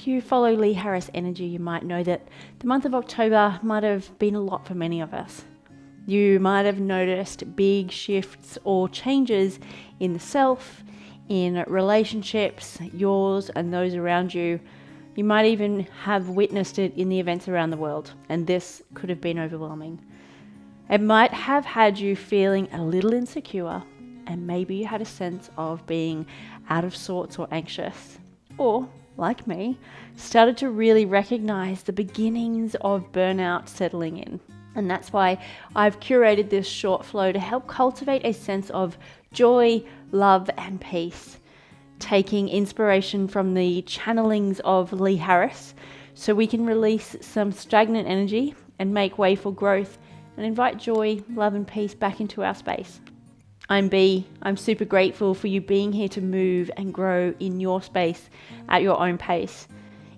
If you follow Lee Harris energy, you might know that the month of October might have been a lot for many of us. You might have noticed big shifts or changes in the self, in relationships, yours and those around you. You might even have witnessed it in the events around the world, and this could have been overwhelming. It might have had you feeling a little insecure, and maybe you had a sense of being out of sorts or anxious. Or, like me, started to really recognize the beginnings of burnout settling in. And that's why I've curated this short flow to help cultivate a sense of joy, love, and peace, taking inspiration from the channelings of Lee Harris so we can release some stagnant energy and make way for growth and invite joy, love, and peace back into our space. I'm B. I'm super grateful for you being here to move and grow in your space at your own pace.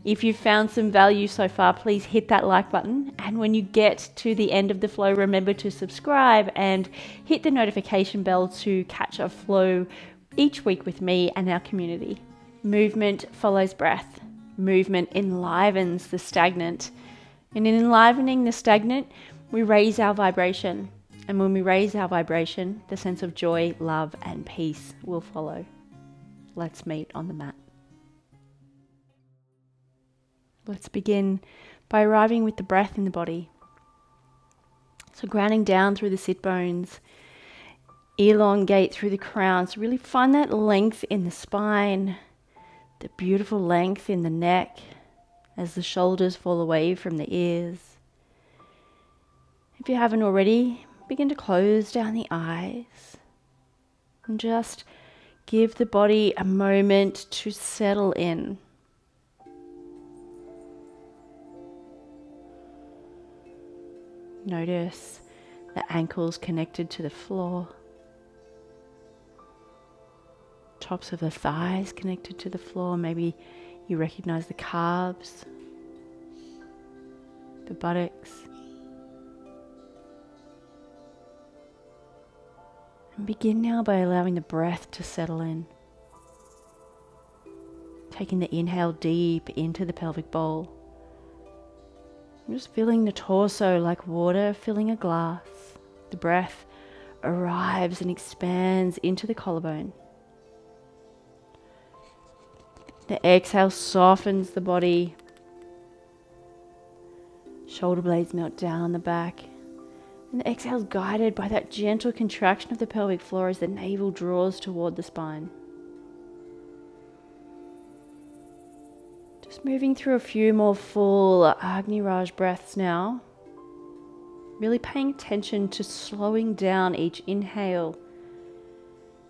If you've found some value so far, please hit that like button. And when you get to the end of the flow, remember to subscribe and hit the notification bell to catch a flow each week with me and our community. Movement follows breath. Movement enlivens the stagnant. And in enlivening the stagnant, we raise our vibration. And when we raise our vibration, the sense of joy, love, and peace will follow. Let's meet on the mat. Let's begin by arriving with the breath in the body. So grounding down through the sit bones, elongate through the crown. So really find that length in the spine, the beautiful length in the neck as the shoulders fall away from the ears. If you haven't already, begin to close down the eyes and just give the body a moment to settle in. Notice the ankles connected to the floor, tops of the thighs connected to the floor. Maybe you recognize the calves, the buttocks. And begin now by allowing the breath to settle in. Taking the inhale deep into the pelvic bowl. Just filling the torso like water filling a glass. The breath arrives and expands into the collarbone. The exhale softens the body. Shoulder blades melt down the back. And the exhale is guided by that gentle contraction of the pelvic floor as the navel draws toward the spine. Just moving through a few more full Agni Raj breaths now. Really paying attention to slowing down each inhale,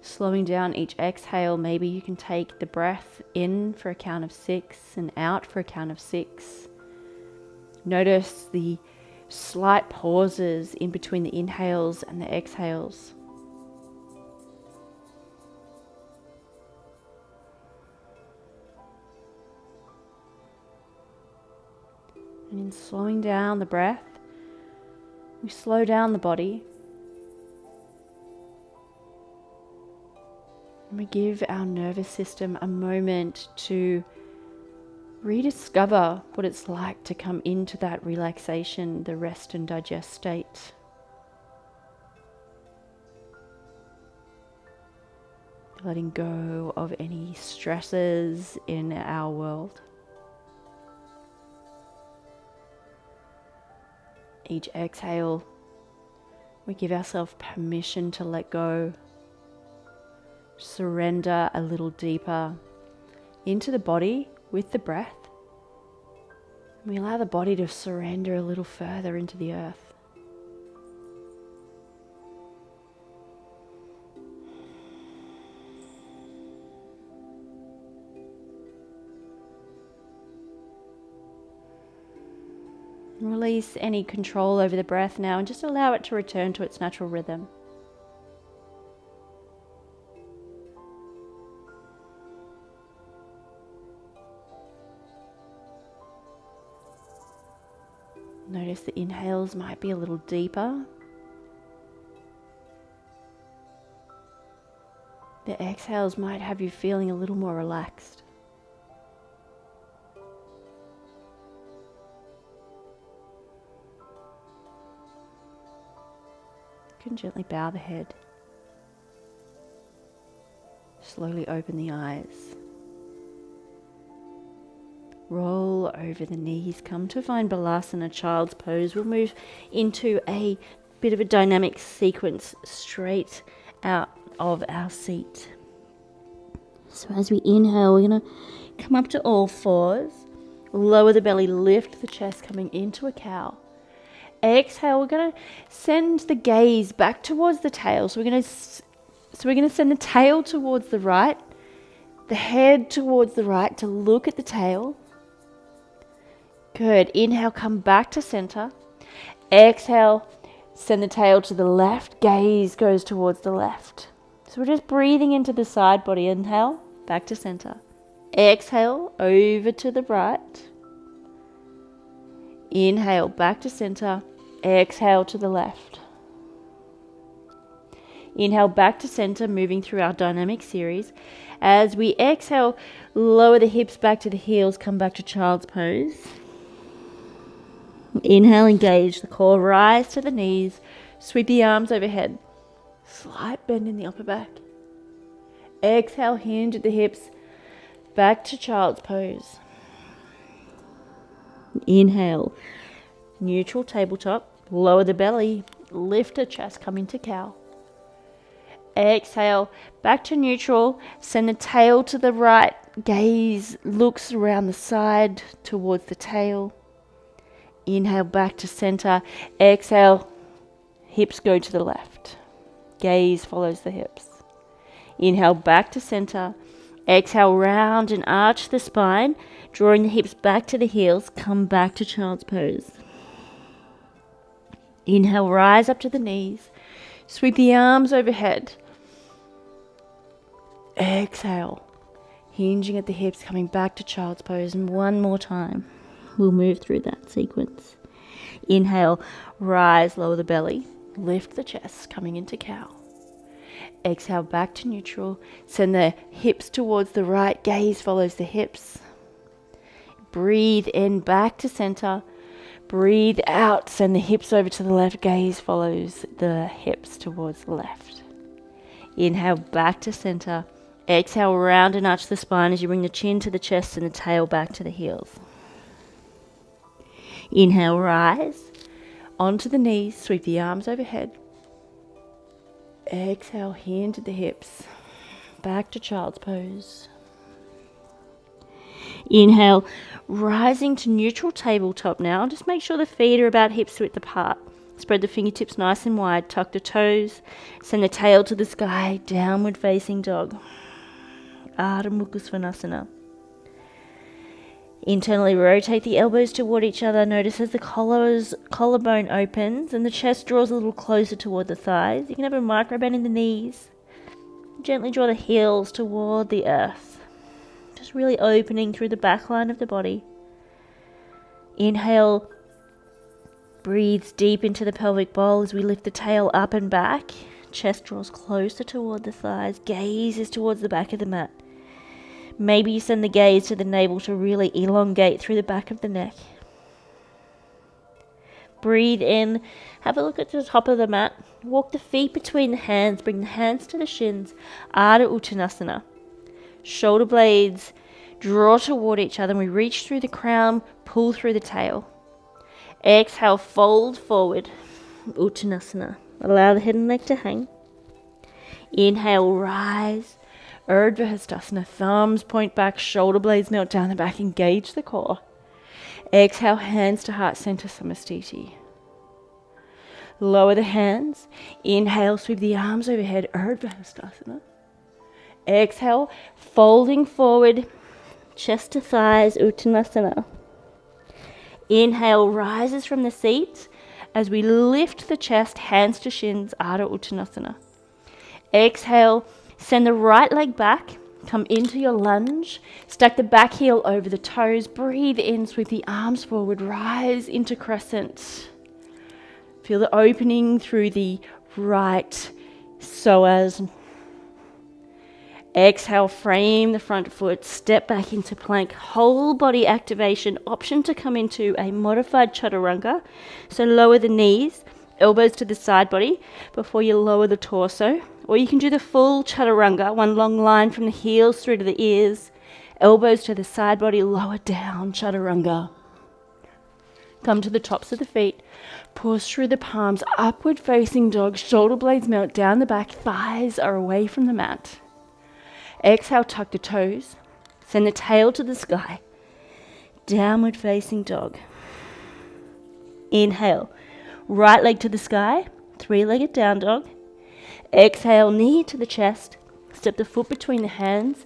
slowing down each exhale. Maybe you can take the breath in for a count of 6 and out for a count of 6. Notice the slight pauses in between the inhales and the exhales. And in slowing down the breath, we slow down the body. And we give our nervous system a moment to rediscover what it's like to come into that relaxation, the rest and digest state. Letting go of any stresses in our world. Each exhale, we give ourselves permission to let go, surrender a little deeper into the body with the breath. We allow the body to surrender a little further into the earth. Release any control over the breath now and just allow it to return to its natural rhythm. Notice the inhales might be a little deeper. The exhales might have you feeling a little more relaxed. can gently bow the head. Slowly open the eyes. Roll over the knees. Come to find Balasana, child's pose. We'll move into a bit of a dynamic sequence straight out of our seat. So as we inhale, we're going to come up to all fours. Lower the belly, lift the chest, coming into a cow. Exhale, we're going to send the gaze back towards the tail. So we're going to send the tail towards the right, the head towards the right to look at the tail. Good. Inhale, come back to center. Exhale, send the tail to the left. Gaze goes towards the left. So we're just breathing into the side body. Inhale, back to center. Exhale, over to the right. Inhale, back to center. Exhale to the left. Inhale, back to center, moving through our dynamic series. As we exhale, lower the hips back to the heels, come back to child's pose. Inhale, engage the core, rise to the knees, sweep the arms overhead. Slight bend in the upper back. Exhale, hinge at the hips, back to child's pose. Inhale, neutral tabletop, lower the belly, lift the chest, come into cow. Exhale, back to neutral, send the tail to the right, gaze looks around the side towards the tail. Inhale, back to center. Exhale, hips go to the left. Gaze follows the hips. Inhale, back to center. Exhale, round and arch the spine, drawing the hips back to the heels. Come back to child's pose. Inhale, rise up to the knees. Sweep the arms overhead. Exhale, hinging at the hips, coming back to child's pose. And one more time. We'll move through that sequence. Inhale, rise, lower the belly, lift the chest, coming into cow. Exhale, back to neutral. Send the hips towards the right, gaze follows the hips. Breathe in, back to center. Breathe out, send the hips over to the left, gaze follows the hips towards the left. Inhale, back to center. Exhale, round and arch the spine as you bring the chin to the chest and the tail back to the heels. Inhale, rise, onto the knees, sweep the arms overhead. Exhale, hinge at the hips, back to child's pose. Inhale, rising to neutral tabletop now. Just make sure the feet are about hips width apart. Spread the fingertips nice and wide, tuck the toes, send the tail to the sky, downward facing dog. Ardha Mukha Svanasana. Internally rotate the elbows toward each other. Notice as the collarbone opens and the chest draws a little closer toward the thighs. You can have a micro bend in the knees. Gently draw the heels toward the earth. Just really opening through the back line of the body. Inhale. Breathe deep into the pelvic bowl as we lift the tail up and back. Chest draws closer toward the thighs. Gaze is towards the back of the mat. Maybe you send the gaze to the navel to really elongate through the back of the neck. Breathe in. Have a look at the top of the mat. Walk the feet between the hands. Bring the hands to the shins. Ardha Uttanasana. Shoulder blades draw toward each other. And we reach through the crown. Pull through the tail. Exhale, fold forward. Uttanasana. Allow the head and neck to hang. Inhale, rise. Urdhva Hastasana, thumbs point back, shoulder blades melt down the back, engage the core. Exhale, hands to heart center, Samastiti. Lower the hands. Inhale, sweep the arms overhead, Urdhva Hastasana. Exhale, folding forward, chest to thighs, Uttanasana. Inhale, rises from the seat as we lift the chest, hands to shins, Ardha Uttanasana. Exhale, send the right leg back, come into your lunge, stack the back heel over the toes, breathe in, sweep the arms forward, rise into crescent. Feel the opening through the right psoas. Exhale, frame the front foot, step back into plank, whole body activation, option to come into a modified chaturanga. So lower the knees, elbows to the side body before you lower the torso. Or you can do the full chaturanga, one long line from the heels through to the ears, elbows to the side body, lower down, chaturanga. Come to the tops of the feet, push through the palms, upward facing dog, shoulder blades melt down the back, thighs are away from the mat. Exhale, tuck the toes, send the tail to the sky, downward facing dog. Inhale, right leg to the sky, three-legged down dog. Exhale, knee to the chest, step the foot between the hands,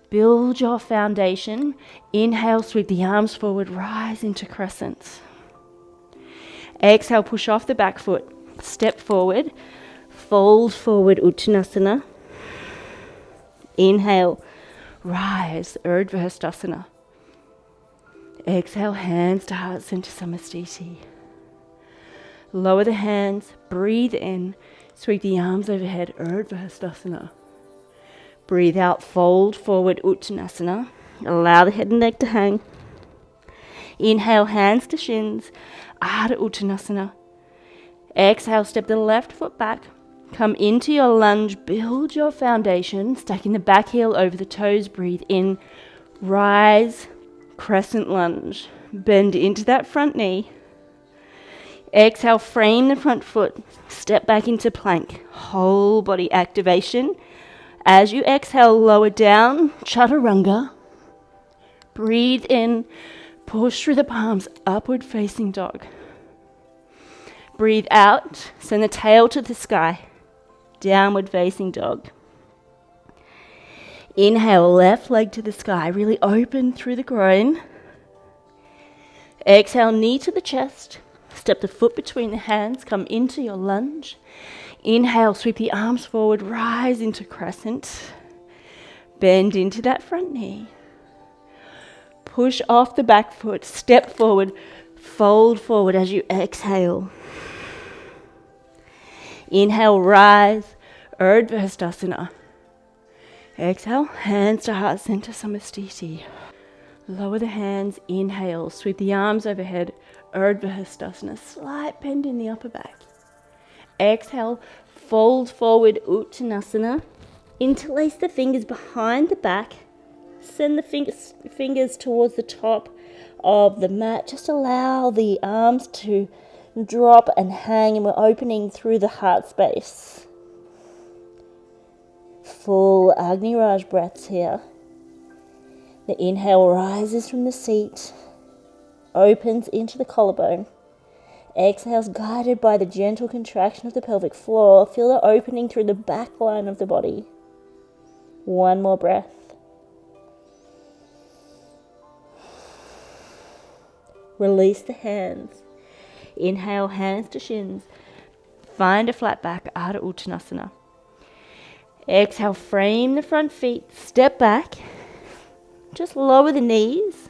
build your foundation. Inhale, sweep the arms forward, rise into crescent. Exhale, push off the back foot, step forward, fold forward, Uttanasana. Inhale, rise, Urdhva Hastasana. Exhale, hands to heart center, Samastiti. Lower the hands, breathe in, sweep the arms overhead, Urdhva Hastasana. Breathe out, fold forward, Uttanasana. Allow the head and neck to hang. Inhale, hands to shins, Ardha Uttanasana. Exhale, step the left foot back. Come into your lunge, build your foundation, stacking the back heel over the toes, breathe in, rise, crescent lunge. Bend into that front knee. Exhale, frame the front foot, step back into plank, whole body activation. As you exhale, lower down, chaturanga. Breathe in, push through the palms, upward facing dog. Breathe out, send the tail to the sky, downward facing dog. Inhale, left leg to the sky, really open through the groin. Exhale, knee to the chest, step the foot between the hands, come into your lunge. Inhale, sweep the arms forward, rise into crescent. Bend into that front knee. Push off the back foot, step forward, fold forward as you exhale. Inhale, rise, Urdhva Hastasana. Exhale, hands to heart center, Samastiti. Lower the hands, inhale, sweep the arms overhead, Urdhva Hastasana, slight bend in the upper back. Exhale, fold forward, Uttanasana. Interlace the fingers behind the back. Send the fingers towards the top of the mat. Just allow the arms to drop and hang, and we're opening through the heart space. Full Agni Raj breaths here. The inhale rises from the seat, opens into the collarbone. Exhales guided by the gentle contraction of the pelvic floor. Feel the opening through the back line of the body. One more breath. Release the hands. Inhale, hands to shins. Find a flat back, Ardha Uttanasana. Exhale, frame the front feet, step back. Just lower the knees.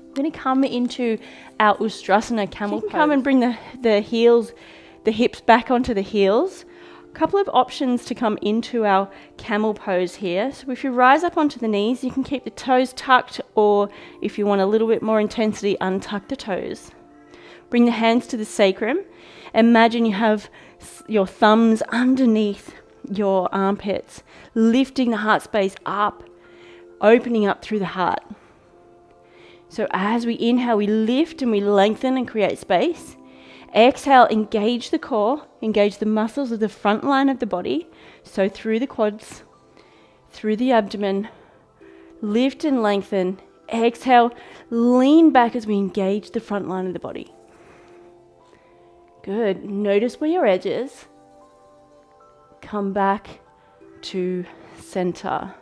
We're going to come into our Ustrasana, camel pose. Come and bring the heels, the hips back onto the heels. A couple of options to come into our camel pose here. So if you rise up onto the knees, you can keep the toes tucked, or if you want a little bit more intensity, untuck the toes. Bring the hands to the sacrum. Imagine you have your thumbs underneath your armpits, lifting the heart space up, opening up through the heart. So as we inhale, we lift and we lengthen and create space. Exhale, engage the core, engage the muscles of the front line of the body. So through the quads, through the abdomen, lift and lengthen. Exhale, lean back as we engage the front line of the body. Good. Notice where your edge is. Come back to center.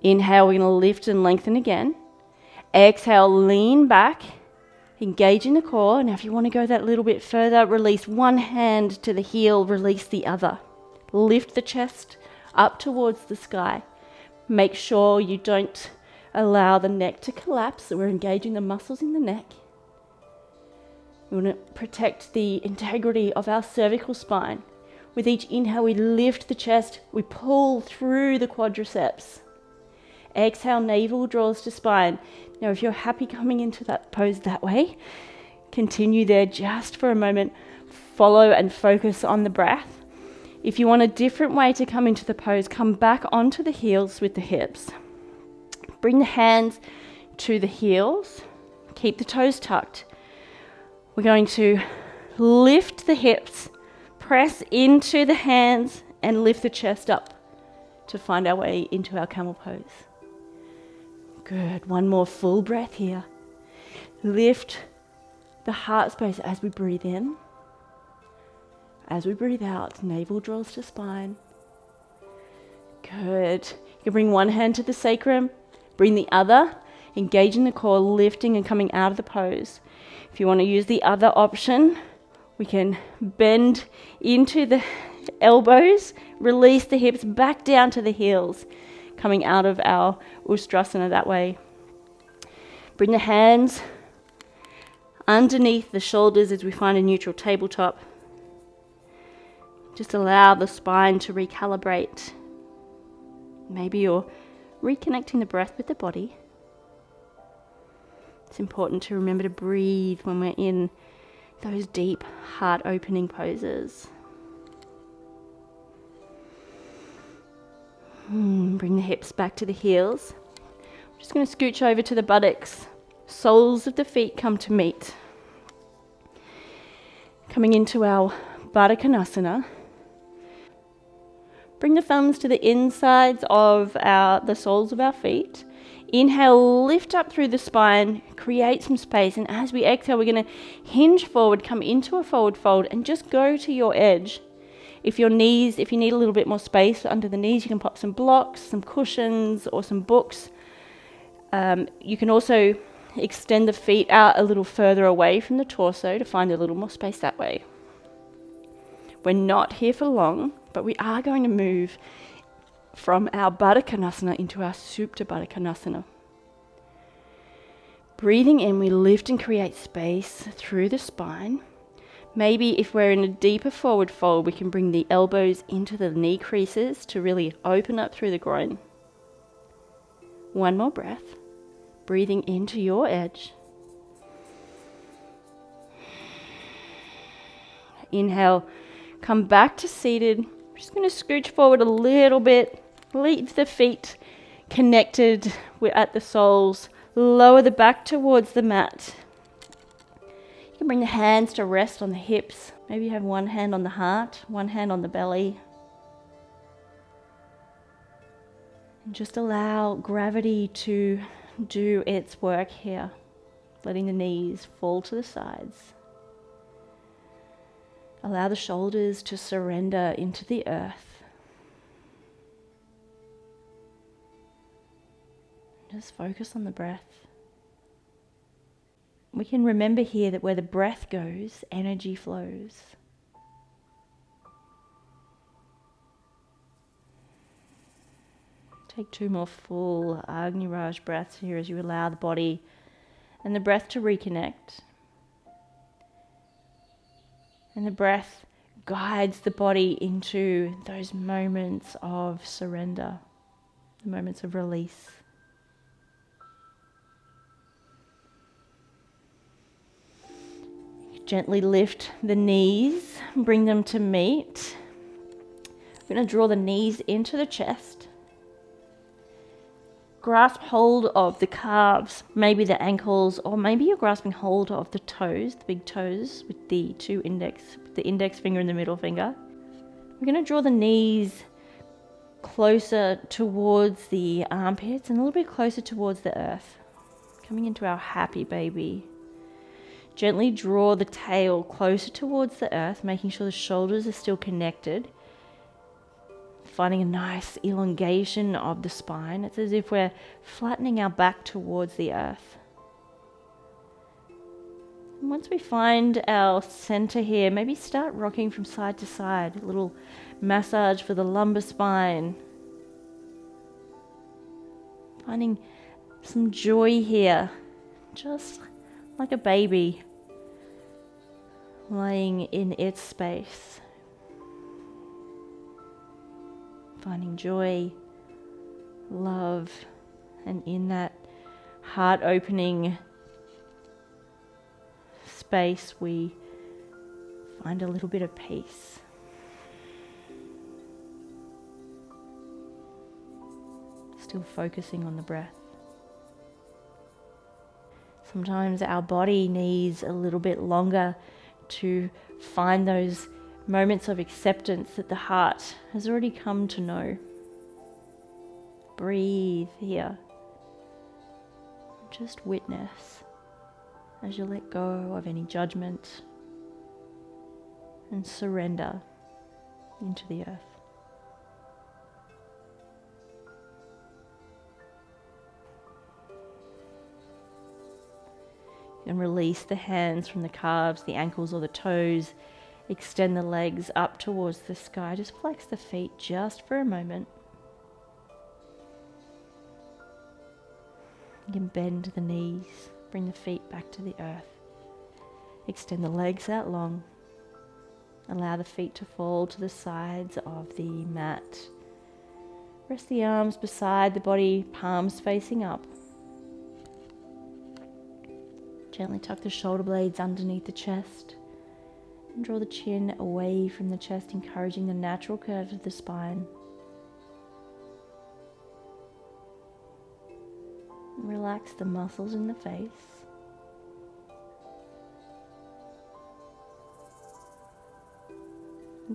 Inhale, we're going to lift and lengthen again. Exhale, lean back, engage in the core. Now if you want to go that little bit further, release one hand to the heel, release the other. Lift the chest up towards the sky. Make sure you don't allow the neck to collapse, so we're engaging the muscles in the neck. We want to protect the integrity of our cervical spine. With each inhale, we lift the chest, we pull through the quadriceps. Exhale, navel draws to spine. Now, if you're happy coming into that pose that way, continue there just for a moment. Follow and focus on the breath. If you want a different way to come into the pose, come back onto the heels with the hips. Bring the hands to the heels. Keep the toes tucked. We're going to lift the hips, press into the hands, and lift the chest up to find our way into our camel pose. Good. One more full breath here. Lift the heart space as we breathe in. As we breathe out, navel draws to spine. Good. You can bring one hand to the sacrum, bring the other, engaging the core, lifting and coming out of the pose. If you want to use the other option, we can bend into the elbows, release the hips back down to the heels, coming out of our Ustrasana that way. Bring the hands underneath the shoulders as we find a neutral tabletop. Just allow the spine to recalibrate. Maybe you're reconnecting the breath with the body. It's important to remember to breathe when we're in those deep heart opening poses. Bring the hips back to the heels. I'm just going to scooch over to the buttocks. Soles of the feet come to meet. Coming into our Baddha Konasana. Bring the thumbs to the insides of the soles of our feet. Inhale, lift up through the spine, create some space, and as we exhale, we're going to hinge forward, come into a forward fold, and just go to your edge. If you need a little bit more space under the knees, you can pop some blocks, some cushions, or some books. You can also extend the feet out a little further away from the torso to find a little more space that way. We're not here for long, but we are going to move from our Baddha Konasana into our Supta Baddha Konasana. Breathing in, we lift and create space through the spine. Maybe if we're in a deeper forward fold, we can bring the elbows into the knee creases to really open up through the groin. One more breath. Breathing into your edge. Inhale, come back to seated. I'm just going to scooch forward a little bit. Leave the feet connected at the soles. Lower the back towards the mat. You can bring the hands to rest on the hips. Maybe you have one hand on the heart, one hand on the belly. And just allow gravity to do its work here. Letting the knees fall to the sides. Allow the shoulders to surrender into the earth. Just focus on the breath. We can remember here that where the breath goes, energy flows. Take 2 more full Agni Raj breaths here as you allow the body and the breath to reconnect. And the breath guides the body into those moments of surrender, the moments of release. Gently lift the knees, bring them to meet. We're going to draw the knees into the chest. Grasp hold of the calves, maybe the ankles, or maybe you're grasping hold of the toes, the big toes, with the index finger and the middle finger. We're going to draw the knees closer towards the armpits and a little bit closer towards the earth. Coming into our happy baby. Gently draw the tail closer towards the earth, making sure the shoulders are still connected. Finding a nice elongation of the spine. It's as if we're flattening our back towards the earth. And once we find our center here, maybe start rocking from side to side. A little massage for the lumbar spine. Finding some joy here, just like a baby lying in its space. Finding joy, love, and in that heart-opening space, we find a little bit of peace. Still focusing on the breath. Sometimes our body needs a little bit longer to find those moments of acceptance that the heart has already come to know. Breathe here. Just witness as you let go of any judgment and surrender into the earth. And release the hands from the calves, the ankles or the toes. Extend the legs up towards the sky. Just flex the feet just for a moment. You can bend the knees, bring the feet back to the earth. Extend the legs out long. Allow the feet to fall to the sides of the mat. Rest the arms beside the body, palms facing up. Gently tuck the shoulder blades underneath the chest and draw the chin away from the chest, encouraging the natural curve of the spine. Relax the muscles in the face.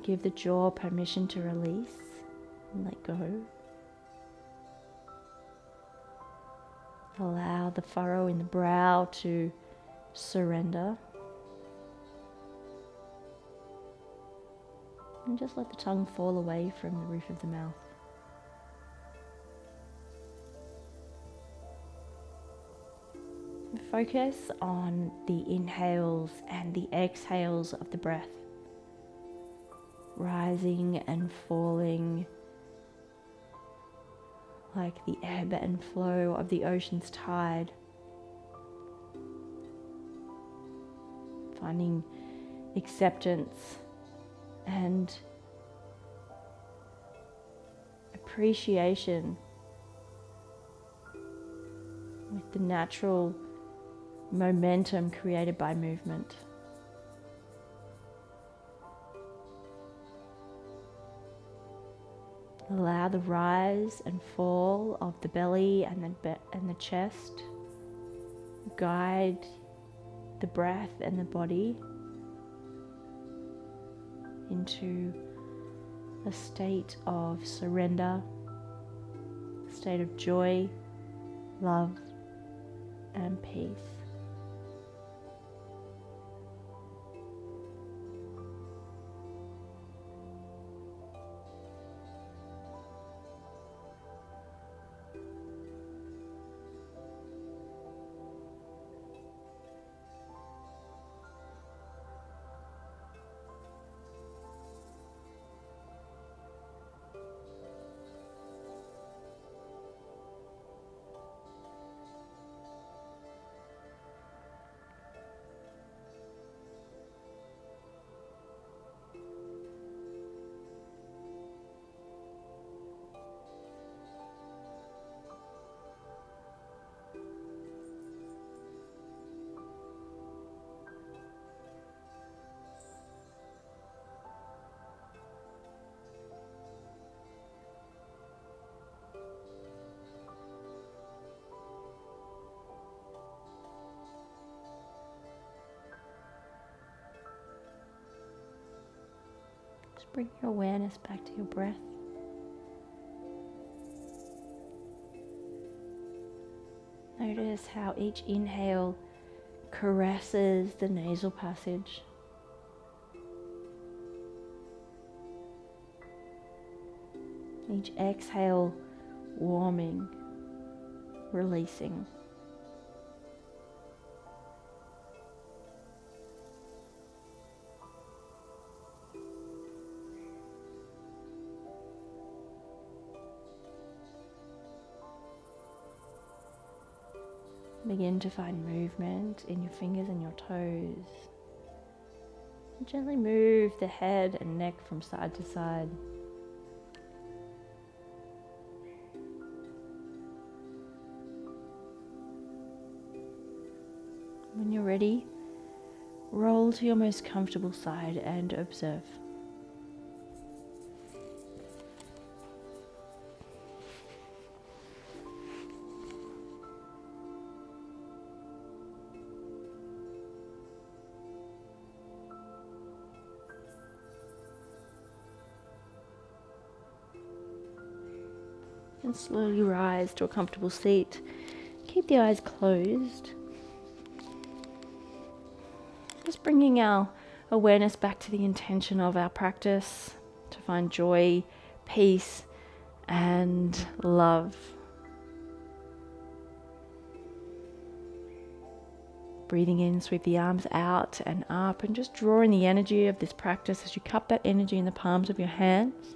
Give the jaw permission to release and let go. Allow the furrow in the brow to surrender. And just let the tongue fall away from the roof of the mouth. Focus on the inhales and the exhales of the breath, rising and falling like the ebb and flow of the ocean's tide. Finding acceptance and appreciation with the natural momentum created by movement. Allow the rise and fall of the belly and the chest. Guide the breath and the body into a state of surrender, a state of joy, love, and peace. Bring your awareness back to your breath. Notice how each inhale caresses the nasal passage. Each exhale warming, releasing. Begin to find movement in your fingers and your toes. And gently move the head and neck from side to side. When you're ready, roll to your most comfortable side and observe. And slowly rise to a comfortable seat. Keep the eyes closed. Just bringing our awareness back to the intention of our practice, to find joy, peace, and love. Breathing in, sweep the arms out and up, and just draw in the energy of this practice as you cup that energy in the palms of your hands.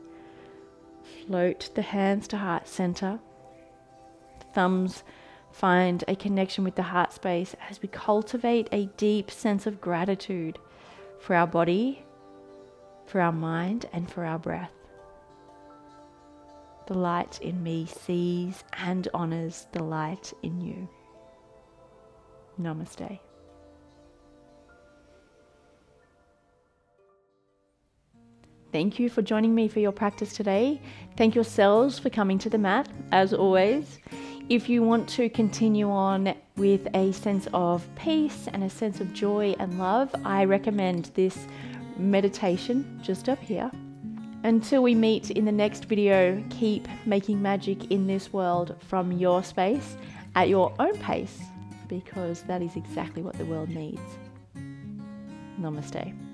Float the hands to heart center. Thumbs find a connection with the heart space as we cultivate a deep sense of gratitude for our body, for our mind, and for our breath. The light in me sees and honors the light in you. Namaste. Thank you for joining me for your practice today. Thank yourselves for coming to the mat, as always. If you want to continue on with a sense of peace and a sense of joy and love, I recommend this meditation just up here. Until we meet in the next video, keep making magic in this world from your space at your own pace, because that is exactly what the world needs. Namaste.